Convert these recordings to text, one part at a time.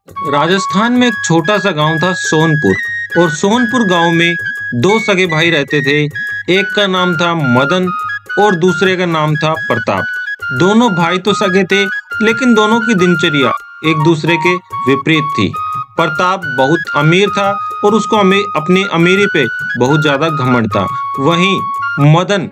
राजस्थान में एक छोटा सा गांव था सोनपुर। और सोनपुर गांव में दो सगे भाई रहते थे। एक का नाम था मदन और दूसरे का नाम था प्रताप। दोनों भाई तो सगे थे, लेकिन दोनों की दिनचर्या एक दूसरे के विपरीत थी। प्रताप बहुत अमीर था और उसको अपनी अमीरी पे बहुत ज्यादा घमंड था। वहीं मदन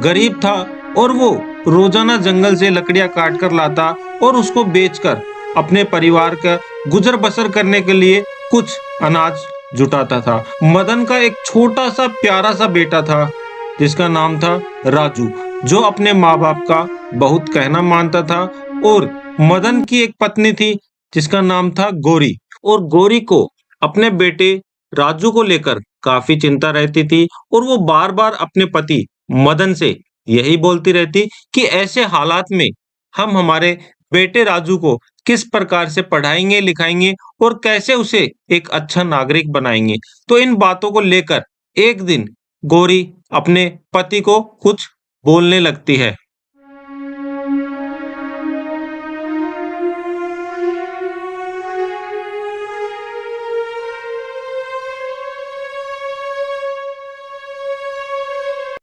गरीब था और वो रोजाना जंगल से लकड़ियां काट कर लाता और उसको बेचकर अपने परिवार का गुजर बसर करने के लिए कुछ अनाज जुटाता था। मदन का एक छोटा सा प्यारा सा बेटा था जिसका नाम था राजू, जो अपने माँ बाप का बहुत कहना मानता था। और मदन की एक पत्नी थी जिसका नाम था गौरी। और गौरी को अपने बेटे राजू को लेकर काफी चिंता रहती थी और वो बार बार अपने पति मदन से यही बोलती रहती कि ऐसे हालात में हम हमारे बेटे राजू को किस प्रकार से पढ़ाएंगे लिखाएंगे और कैसे उसे एक अच्छा नागरिक बनाएंगे। तो इन बातों को लेकर एक दिन गौरी अपने पति को कुछ बोलने लगती है।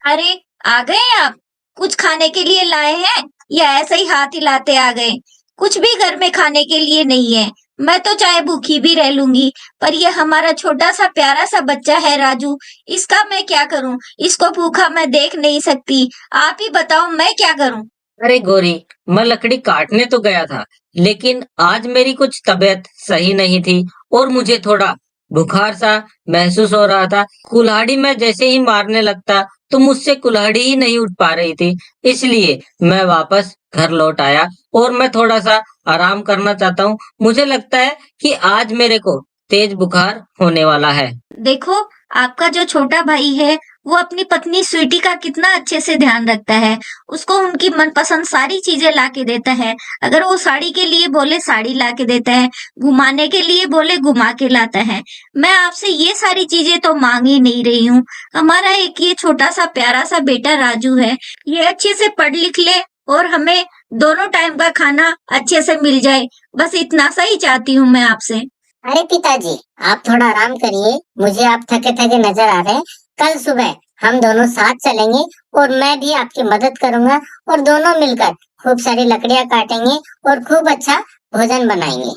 अरे, आ गए आप? कुछ खाने के लिए लाए हैं या ऐसे ही हाथ हिलाते आ गए? कुछ भी घर में खाने के लिए नहीं है। मैं तो चाहे भूखी भी रह लूंगी, पर ये हमारा छोटा सा प्यारा सा बच्चा है राजू, इसका मैं क्या करूं? इसको भूखा मैं देख नहीं सकती। आप ही बताओ मैं क्या करूं? अरे गोरी, मैं लकड़ी काटने तो गया था, लेकिन आज मेरी कुछ तबीयत सही नहीं थी और मुझे थोड़ा बुखार सा महसूस हो रहा था। कुल्हाड़ी में जैसे ही मारने लगता तो मुझसे कुल्हाड़ी ही नहीं उठ पा रही थी, इसलिए मैं वापस घर लौट आया और मैं थोड़ा सा आराम करना चाहता हूँ। मुझे लगता है कि आज मेरे को तेज बुखार होने वाला है। देखो, आपका जो छोटा भाई है वो अपनी पत्नी स्वीटी का कितना अच्छे से ध्यान रखता है। उसको उनकी मनपसंद सारी चीजें ला के देता है। अगर वो साड़ी के लिए बोले साड़ी ला के देता है, घुमाने के लिए बोले घुमा के लाता है। मैं आपसे ये सारी चीजें तो मांग ही नहीं रही हूँ। हमारा एक ये छोटा सा प्यारा सा बेटा राजू है, ये अच्छे से पढ़ लिख ले और हमें दोनों टाइम का खाना अच्छे से मिल जाए। बस इतना सा ही चाहती हूँ मैं आपसे। अरे पिताजी, आप थोड़ा आराम करिए। मुझे आप थके थके नजर आ रहे हैं। कल सुबह हम दोनों साथ चलेंगे और मैं भी आपकी मदद करूंगा और दोनों मिलकर खूब सारी लकड़ियां काटेंगे और खूब अच्छा भोजन बनाएंगे।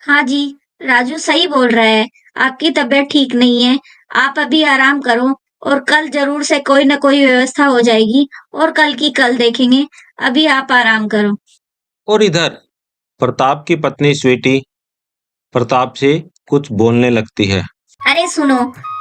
हाँ जी, राजू सही बोल रहा है। आपकी तबीयत ठीक नहीं है, आप अभी आराम करो और कल जरूर से कोई न कोई व्यवस्था हो जाएगी और कल की कल देखेंगे। अभी आप आराम करो। और इधर प्रताप की पत्नी स्वीटी प्रताप से कुछ बोलने लगती है। अरे सुनो,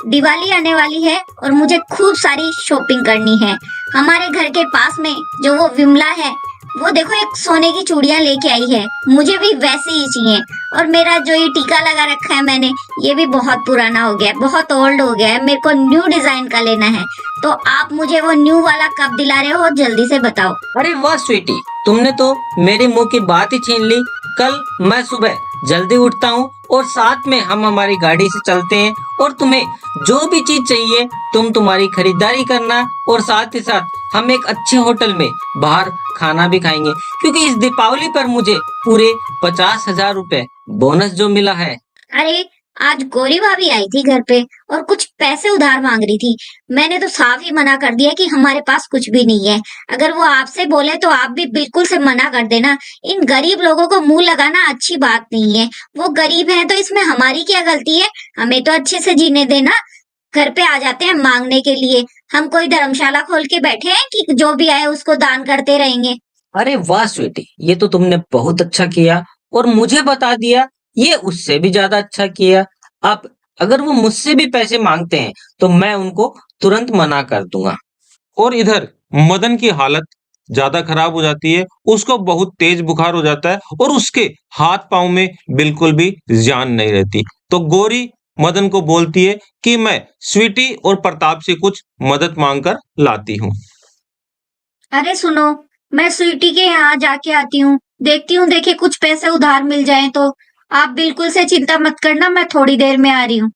दिवाली आने वाली है और मुझे खूब सारी शॉपिंग करनी है। हमारे घर के पास में जो वो विमला है, वो देखो एक सोने की चूड़ियां लेके आई है। मुझे भी वैसे ही चाहिए। और मेरा जो ये टीका लगा रखा है मैंने, ये भी बहुत पुराना हो गया है, बहुत ओल्ड हो गया है। मेरे को न्यू डिजाइन का लेना है। तो आप मुझे वो न्यू वाला कब दिला रहे हो, जल्दी से बताओ। अरे वाह स्वीटी, तुमने तो मेरे मुंह की बात ही छीन ली। कल मैं सुबह जल्दी उठता हूँ और साथ में हम हमारी गाड़ी से चलते हैं और तुम्हें जो भी चीज चाहिए तुम तुम्हारी खरीदारी करना और साथ ही साथ हम एक अच्छे होटल में बाहर खाना भी खाएंगे, क्योंकि इस दीपावली पर मुझे पूरे 50,000 रुपए बोनस जो मिला है। अरे, आज गौरी भाभी आई थी घर पे और कुछ पैसे उधार मांग रही थी। मैंने तो साफ ही मना कर दिया कि हमारे पास कुछ भी नहीं है। अगर वो आपसे बोले तो आप भी बिल्कुल से मना कर देना। इन गरीब लोगों को मुंह लगाना अच्छी बात नहीं है। वो गरीब हैं तो इसमें हमारी क्या गलती है? हमें तो अच्छे से जीने देना। घर पे आ जाते हैं मांगने के लिए। हम कोई धर्मशाला खोल के बैठे हैं कि जो भी आए उसको दान करते रहेंगे? अरे वाह स्वीटी, ये तो तुमने बहुत अच्छा किया और मुझे बता दिया। ये उससे भी ज्यादा अच्छा किया। अब अगर वो मुझसे भी पैसे मांगते हैं तो मैं उनको तुरंत मना कर दूंगा। और इधर मदन की हालत ज्यादा खराब हो जाती है। उसको बहुत तेज बुखार हो जाता है और उसके हाथ पांव में बिल्कुल भी जान नहीं रहती। तो गौरी मदन को बोलती है कि मैं स्वीटी और प्रताप से कुछ मदद मांग कर लाती हूँ। अरे सुनो, मैं स्वीटी के यहाँ जाके आती हूँ। देखती हूँ, देखे कुछ पैसे उधार मिल जाएं तो। आप बिल्कुल से चिंता मत करना, मैं थोड़ी देर में आ रही हूँ।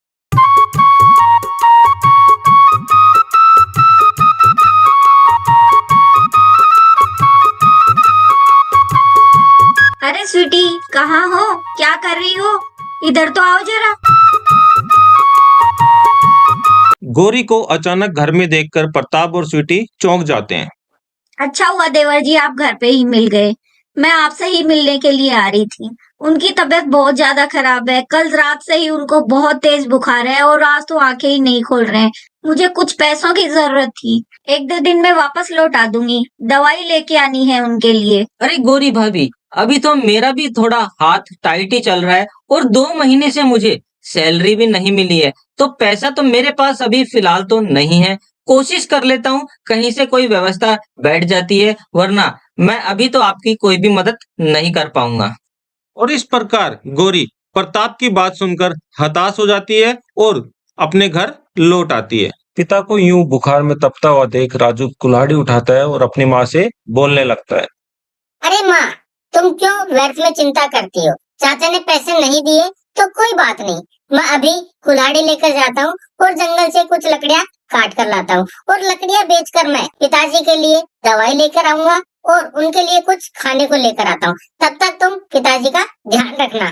अरे स्वीटी, कहाँ हो? क्या कर रही हो? इधर तो आओ जरा। गौरी को अचानक घर में देखकर प्रताप और स्वीटी चौंक जाते हैं। अच्छा हुआ देवर जी आप घर पे ही मिल गए। मैं आपसे ही मिलने के लिए आ रही थी। उनकी तबीयत बहुत ज्यादा खराब है। कल रात से ही उनको बहुत तेज बुखार है और आज तो आंखें ही नहीं खोल रहे हैं। मुझे कुछ पैसों की जरूरत थी। 1-2 दिन में वापस लौटा दूंगी। दवाई लेके आनी है उनके लिए। अरे गौरी भाभी, अभी तो मेरा भी थोड़ा हाथ टाइट ही चल रहा है और 2 महीने से मुझे सैलरी भी नहीं मिली है, तो पैसा तो मेरे पास अभी फिलहाल तो नहीं है। कोशिश कर लेता हूँ कहीं से कोई व्यवस्था बैठ जाती है, वरना मैं अभी तो आपकी कोई भी मदद नहीं कर पाऊंगा। और इस प्रकार गौरी प्रताप की बात सुनकर हताश हो जाती है और अपने घर लौट आती है। पिता को यूं बुखार में तपता हुआ देख राजू कुल्हाड़ी उठाता है और अपनी माँ से बोलने लगता है। अरे माँ, तुम क्यों व्यर्थ में चिंता करती हो? चाचा ने पैसे नहीं दिए तो कोई बात नहीं, मैं अभी कुल्हाड़ी लेकर जाता हूँ और जंगल से कुछ लकड़ियाँ काट कर लाता हूँ और लकड़ियाँ बेचकर मैं पिताजी के लिए दवाई लेकर आऊंगा और उनके लिए कुछ खाने को लेकर आता हूँ। तब तक तुम पिताजी का ध्यान रखना।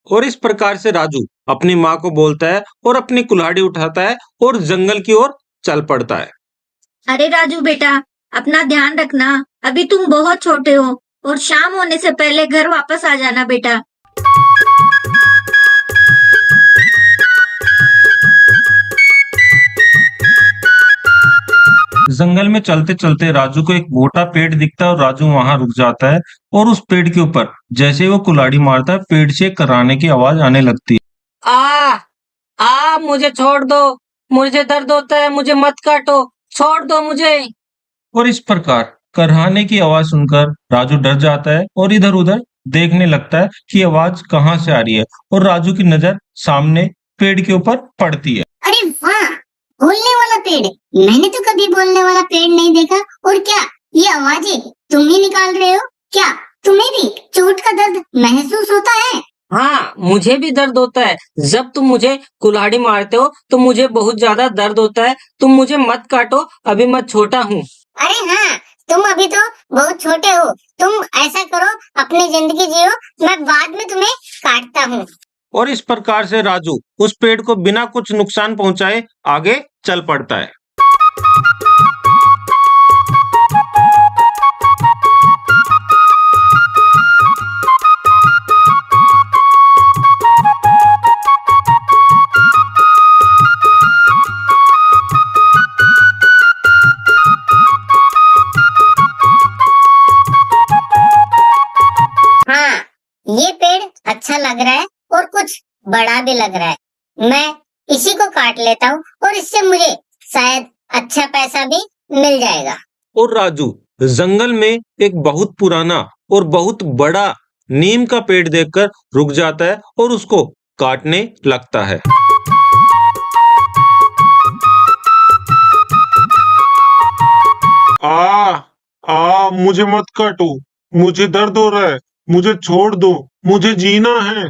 और इस प्रकार से राजू अपनी माँ को बोलता है और अपनी कुल्हाड़ी उठाता है और जंगल की ओर चल पड़ता है। अरे राजू बेटा, अपना ध्यान रखना। अभी तुम बहुत छोटे हो और शाम होने से पहले घर वापस आ जाना बेटा। जंगल में चलते चलते राजू को एक मोटा पेड़ दिखता है और राजू वहां रुक जाता है और उस पेड़ के ऊपर जैसे ही वो कुल्हाड़ी मारता है पेड़ से कराने की आवाज आने लगती है। मुझे छोड़ दो, मुझे दर्द होता है, मुझे मत काटो, छोड़ दो मुझे। और इस प्रकार कराने की आवाज सुनकर राजू डर जाता है और इधर उधर देखने लगता है कि आवाज कहाँ से आ रही है और राजू की नजर सामने पेड़ के ऊपर पड़ती है। अरे वाह, बोलने वाला पेड़! मैंने तो कभी बोलने वाला पेड़ नहीं देखा। और क्या ये आवाजें तुम ही निकाल रहे हो? क्या तुम्हें भी चोट का दर्द महसूस होता है? हाँ, मुझे भी दर्द होता है। जब तुम मुझे कुल्हाड़ी मारते हो तो मुझे बहुत ज्यादा दर्द होता है। तुम मुझे मत काटो, अभी मैं छोटा हूँ। अरे हाँ, तुम अभी तो बहुत छोटे हो। तुम ऐसा करो, अपनी जिंदगी जियो, मैं बाद में तुम्हें काटता हूँ। और इस प्रकार से राजू उस पेड़ को बिना कुछ नुकसान पहुंचाए आगे चल पड़ता है। हाँ, ये पेड़ अच्छा लग रहा है और कुछ बड़ा भी लग रहा है। मैं इसी को काट लेता हूँ और इससे मुझे शायद अच्छा पैसा भी मिल जाएगा। और राजू जंगल में एक बहुत पुराना और बहुत बड़ा नीम का पेड़ देखकर रुक जाता है और उसको काटने लगता है। मुझे मत काटो, मुझे दर्द हो रहा है, मुझे छोड़ दो, मुझे जीना है।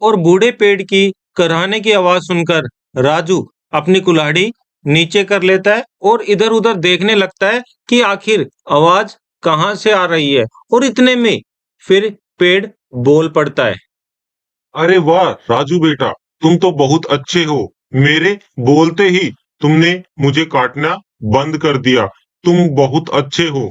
और बूढ़े पेड़ की कराहने की आवाज सुनकर राजू अपनी कुल्हाड़ी नीचे कर लेता है और इधर उधर देखने लगता है कि आखिर आवाज कहाँ से आ रही है। और इतने में फिर पेड़ बोल पड़ता है। अरे वाह राजू बेटा, तुम तो बहुत अच्छे हो। मेरे बोलते ही तुमने मुझे काटना बंद कर दिया। तुम बहुत अच्छे हो।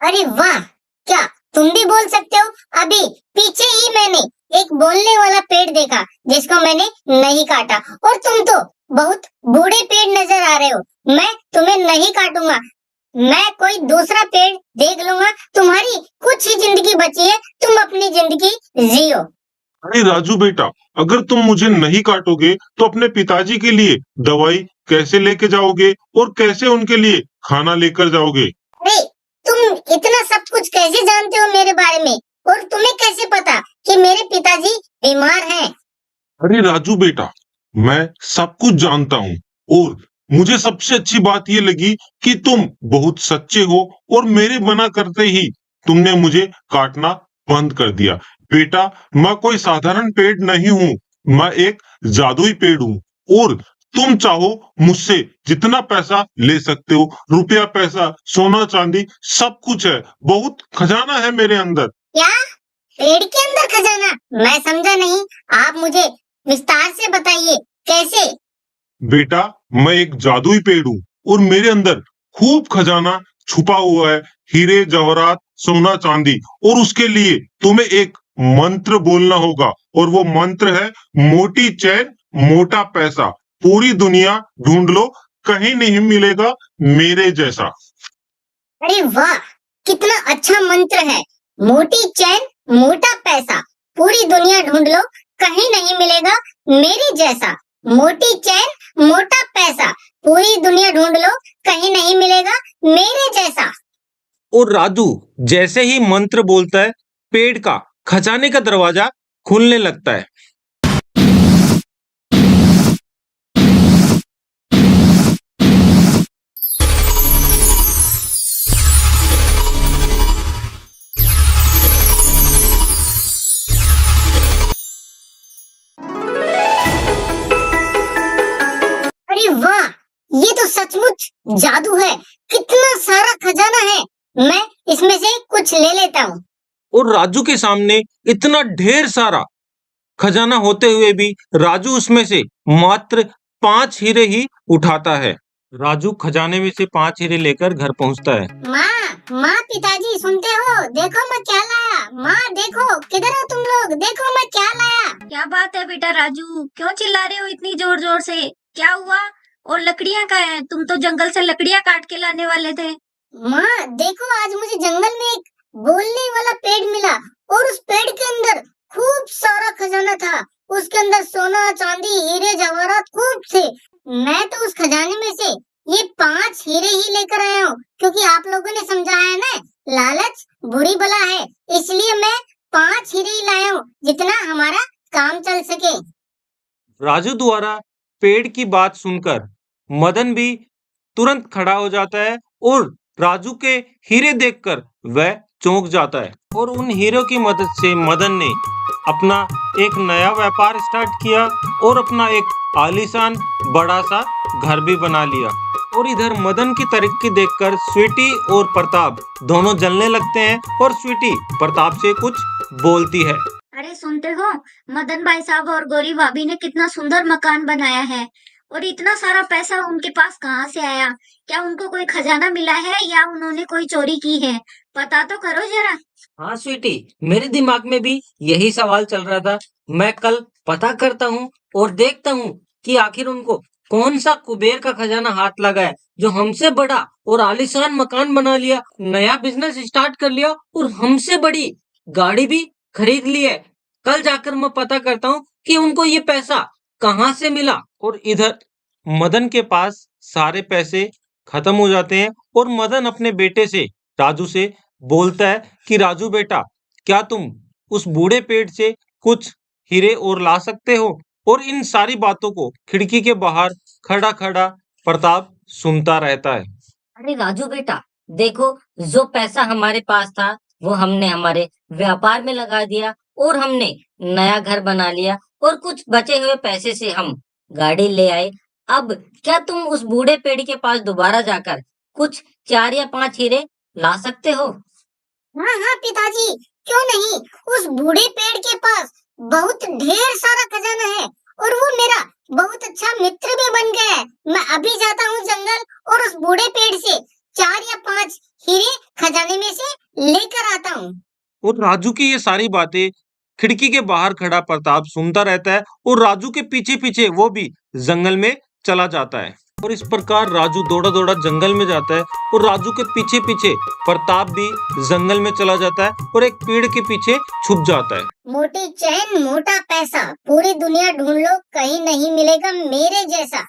अरे वाह, क्या तुम भी बोल सकते हो? अभी पीछे ही मैंने एक बोलने वाला पेड़ देखा जिसको मैंने नहीं काटा और तुम तो बहुत बूढ़े पेड़ नजर आ रहे हो। मैं तुम्हें नहीं काटूंगा, मैं कोई दूसरा पेड़ देख लूंगा। तुम्हारी कुछ ही जिंदगी बची है, तुम अपनी जिंदगी जियो। अरे राजू बेटा, अगर तुम मुझे नहीं काटोगे तो अपने पिताजी के लिए दवाई कैसे लेके जाओगे और कैसे उनके लिए खाना लेकर जाओगे? अरे तुम इतना सब कुछ कैसे जानते हो मेरे बारे में? और तुम्हें कैसे पता कि मेरे पिताजी बीमार हैं? अरे राजू बेटा, मैं सब कुछ जानता हूँ और मुझे सबसे अच्छी बात ये लगी कि तुम बहुत सच्चे हो और मेरे मना करते ही तुमने मुझे काटना बंद कर दिया। बेटा, मैं कोई साधारण पेड़ नहीं हूँ, मैं एक जादुई पेड़ हूँ और तुम चाहो मुझसे जितना पैसा ले सकते हो। रुपया पैसा, सोना चांदी सब कुछ है, बहुत खजाना है मेरे अंदर। क्या? पेड़ के अंदर खजाना? मैं समझा नहीं। आप मुझे विस्तार से बताइए कैसे। बेटा, मैं एक जादुई पेड़ हूँ और मेरे अंदर खूब खजाना छुपा हुआ है, हीरे जवाहरात सोना चांदी। और उसके लिए तुम्हें एक मंत्र बोलना होगा और वो मंत्र है मोटी चैन मोटा पैसा, पूरी दुनिया ढूंढ लो कहीं नहीं मिलेगा मेरे जैसा। अरे वाह, कितना अच्छा मंत्र है। मोटी चैन मोटा पैसा, पूरी दुनिया ढूंढ लो कहीं नहीं मिलेगा मेरे जैसा। मोटी चैन मोटा पैसा, पूरी दुनिया ढूंढ लो कहीं नहीं मिलेगा मेरे जैसा। और राजू जैसे ही मंत्र बोलता है, पेड़ का खजाने का दरवाजा खुलने लगता है। अरे वाह, ये तो सचमुच जादू है। कितना सारा खजाना है, मैं इसमें से कुछ ले लेता हूँ। और राजू के सामने इतना ढेर सारा खजाना होते हुए भी राजू उसमें से मात्र 5 हीरे ही उठाता है। राजू खजाने में से 5 हीरे लेकर घर पहुंचता है। माँ पिताजी सुनते हो? देखो मैं क्या लाया। माँ देखो, किधर हो तुम लोग? देखो मैं क्या लाया। क्या बात है बेटा राजू, क्यों चिल्ला रहे हो इतनी जोर जोर से? क्या हुआ? और लकड़ियां कहाँ हैं? तुम तो जंगल से लकड़ियां काट के लाने वाले थे। माँ देखो, आज मुझे जंगल में एक बोलने वाला पेड़ मिला और उस पेड़ के अंदर खूब सारा खजाना था। उसके अंदर सोना चांदी हीरे जवाहरात खूब थे। मैं तो उस खजाने में से ये 5 हीरे ही लेकर आया हूँ, क्योंकि आप लोगों ने समझाया है ना, लालच बुरी बला है। इसलिए मैं 5 हीरे ही लाया हूँ, जितना हमारा काम चल सके। राजू द्वारा पेड़ की बात सुनकर मदन भी तुरंत खड़ा हो जाता है और राजू के हीरे देखकर वह चौंक जाता है। और उन हीरों की मदद से मदन ने अपना एक नया व्यापार स्टार्ट किया और अपना एक आलीशान बड़ा सा घर भी बना लिया। और इधर मदन की तरक्की देखकर स्वीटी और प्रताप दोनों जलने लगते हैं और स्वीटी प्रताप से कुछ बोलती है। अरे सुनते हो, मदन भाई साहब और गौरी भाभी ने कितना सुंदर मकान बनाया है, और इतना सारा पैसा उनके पास कहाँ से आया? क्या उनको कोई खजाना मिला है या उन्होंने कोई चोरी की है? पता तो करो जरा। हाँ स्वीटी, मेरे दिमाग में भी यही सवाल चल रहा था। मैं कल पता करता हूँ और देखता हूँ कि आखिर उनको कौन सा कुबेर का खजाना हाथ लगा है, जो हमसे बड़ा और आलीशान मकान बना लिया, नया बिजनेस स्टार्ट कर लिया और हमसे बड़ी गाड़ी भी खरीद ली है। कल जाकर मैं पता करता हूँ कि उनको ये पैसा कहाँ से मिला। और इधर मदन के पास सारे पैसे खत्म हो जाते हैं और मदन अपने बेटे से राजू से बोलता है कि राजू बेटा, क्या तुम उस बूढ़े पेड़ से कुछ हीरे और ला सकते हो? और इन सारी बातों को खिड़की के बाहर खड़ा खड़ा प्रताप सुनता रहता है। अरे राजू बेटा, देखो, जो पैसा हमारे पास था वो हमने हमारे व्यापार में लगा दिया और हमने नया घर बना लिया, और कुछ बचे हुए पैसे से हम गाड़ी ले आए। अब क्या तुम उस बूढ़े पेड़ के पास दोबारा जाकर कुछ 4 या 5 हीरे ला सकते हो? हाँ पिताजी, क्यों नहीं। उस बूढ़े पेड़ के पास बहुत ढेर सारा खजाना है और वो मेरा बहुत अच्छा मित्र भी बन गया है। मैं अभी जाता हूँ जंगल और उस बूढ़े पेड़ से 4 या 5 हीरे खजाने में से लेकर आता हूँ। और राजू की ये सारी बातें खिड़की के बाहर खड़ा प्रताप सुनता रहता है और राजू के पीछे पीछे वो भी जंगल में चला जाता है। और इस प्रकार राजू दौड़ा दौड़ा जंगल में जाता है और राजू के पीछे पीछे प्रताप भी जंगल में चला जाता है और एक पेड़ के पीछे छुप जाता है। मोटी चैन मोटा पैसा, पूरी दुनिया ढूंढ लो कहीं नहीं मिलेगा मेरे जैसा।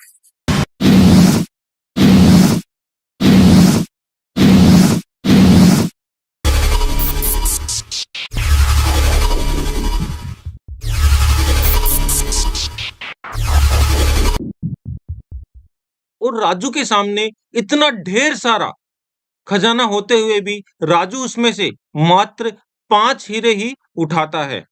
और राजू के सामने इतना ढेर सारा खजाना होते हुए भी राजू उसमें से मात्र 5 हीरे ही उठाता है।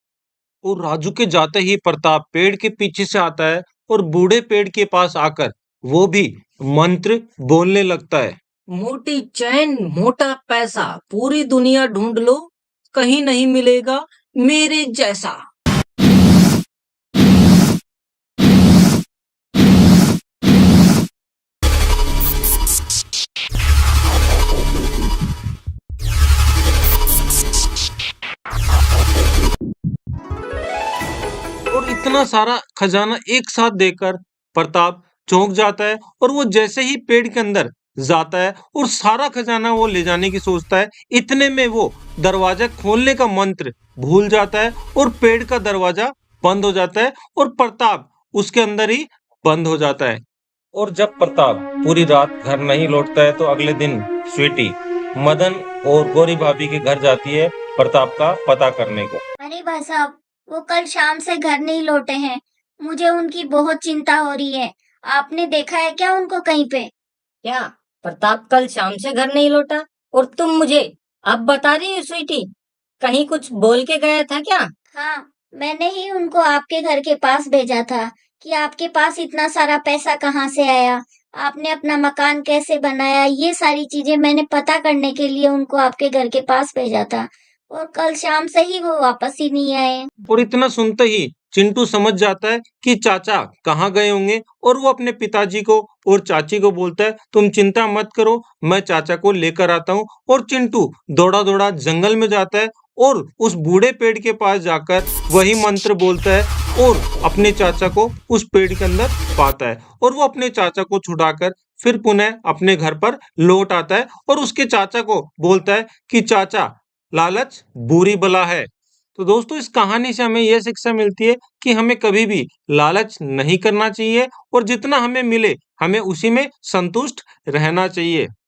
और राजू के जाते ही प्रताप पेड़ के पीछे से आता है और बूढ़े पेड़ के पास आकर वो भी मंत्र बोलने लगता है। मोटी चैन मोटा पैसा, पूरी दुनिया ढूंढ लो कहीं नहीं मिलेगा मेरे जैसा। और इतना सारा खजाना एक साथ देखकर प्रताप चौंक जाता है और वो जैसे ही पेड़ के अंदर जाता है और सारा खजाना वो ले जाने की सोचता है, इतने में वो दरवाजा खोलने का मंत्र भूल जाता है और पेड़ का दरवाजा बंद हो जाता है और प्रताप उसके अंदर ही बंद हो जाता है। और जब प्रताप पूरी रात घर नहीं लौटता है तो अगले दिन स्वीटी मदन और गौरी भाभी के घर जाती है प्रताप का पता करने को। अरे भाई साहब, वो कल शाम से घर नहीं लौटे हैं। मुझे उनकी बहुत चिंता हो रही है। आपने देखा है क्या उनको कहीं पे? क्या प्रताप कल शाम से घर नहीं लौटा और तुम मुझे अब बता रही हो स्वीटी? कहीं कुछ बोल के गया था क्या? हाँ, मैंने ही उनको आपके घर के पास भेजा था कि आपके पास इतना सारा पैसा कहाँ से आया, आपने अपना मकान कैसे बनाया, ये सारी चीजें मैंने पता करने के लिए उनको आपके घर के पास भेजा था। और कल शाम से ही वो वापस ही नहीं आए। और इतना सुनते ही चिंटू समझ जाता है कि चाचा कहाँ गए होंगे और वो अपने पिताजी को और चाची को बोलता है, तुम चिंता मत करो, मैं चाचा को लेकर आता हूँ। और चिंटू दौड़ा दौड़ा जंगल में जाता है और उस बूढ़े पेड़ के पास जाकर वही मंत्र बोलता है और अपने चाचा को उस पेड़ के अंदर पाता है और वो अपने चाचा को छुड़ाकर फिर पुनः अपने घर पर लौट आता है और उसके चाचा को बोलता है कि चाचा, लालच बुरी बला है। तो दोस्तों इस कहानी से हमें यह शिक्षा मिलती है कि हमें कभी भी लालच नहीं करना चाहिए और जितना हमें मिले हमें उसी में संतुष्ट रहना चाहिए।